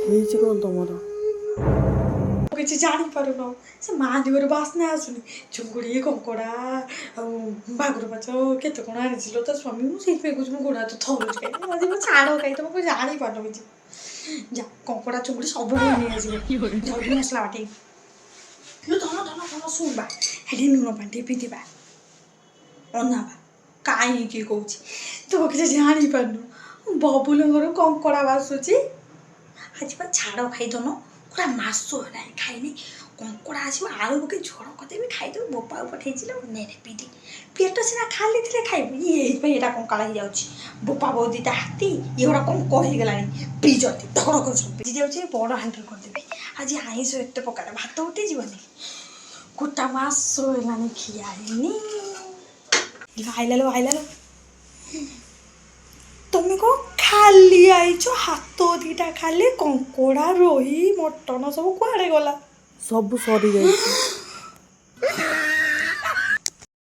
ହେଇଛି କ'ଣ ତମର? କିଛି ଜାଣିପାରୁନ ସେ ମାଦିଗର ବାସ୍ନା ଆସୁନି। ଚୁଙ୍ଗୁଡ଼ି କଙ୍କଡ଼ା ଆଉ ଭାକୁର ମାଛ କେତେ କ'ଣ ଆଣିছিল ତା ସ୍ୱାମୀ। ମୁଁ ସେଇଥିପାଇଁ କହୁଛି ମୋ ଗୋଡ଼ ହାତ ଥରୁଛି କାହିଁ ଆଜି ମୁଁ ଛାଡ଼ କାହିଁ ତମକୁ ଜାଣିପାରୁନ କିଛି। ଯା କଙ୍କଡ଼ା ଚୁଙ୍ଗୁଡ଼ି ସବୁ ନେଇ ଆସିବ ଜଲ୍ଦି ମସଲା ବାଟେଇ ଧନ ଧନ ଧନ ଶୁଣବା ହେଠି ଲୁଣ ପାଣି ଟିକେ ପିଇଥିବା ଅନାବା କାହିଁକି କହୁଛି ତୁ କିଛି ଜାଣିପାରୁନୁ। ବବୁଲଙ୍କର କଙ୍କଡ଼ା ବାସୁଛି ଆଜି ବା ଛାଡ଼ ଖାଇଦନ ପୁରା ମାସ ହେଲାଣି ଖାଇନି। କଙ୍କଡ଼ା ଆସିବ ଆଳୁ ପକେଇ ଝୋଳ କରିଦେବି ଖାଇଦେବୁ। ବୋପାକୁ ପଠେଇছিল ନେରେ ପିଇଦି ପେଟ ସିନା ଖାଲି ଥିଲେ ଖାଇବୁ ଇଏ ଏଇଥିପାଇଁ ଏଇଟା କଙ୍କାଳ ହେଇଯାଉଛି। ବୋପା ବୋଉ ଦିଟା ହାତୀ ଏଗୁଡ଼ା କ'ଣ କହିଗଲାଣି ପିଇ ଜଲ୍ଦି ଧର କରି ସବୁ ପିଇ ଯାଉଛି। ବଡ଼ ହାଣ୍ଡିରେ କରିଦେବି ଆଜି ଆଇଁଷ ଏତେ ପ୍ରକାର ଭାତ ଉଠିଯିବନି। ଗୋଟା ମାସ ହେଲାଣି ଖିଆ ହେଇନି। ଆଇଲାଲୋ ତମେ କ'ଣ ଖାଲି ଆଇଛ ହାତ ଦିଟା ଖାଲି କଙ୍କଡ଼ା ରୋହି ମଟନ ସବୁ କୁଆଡ଼େ ଗଲା? ସବୁ ସରିଯାଇଛି।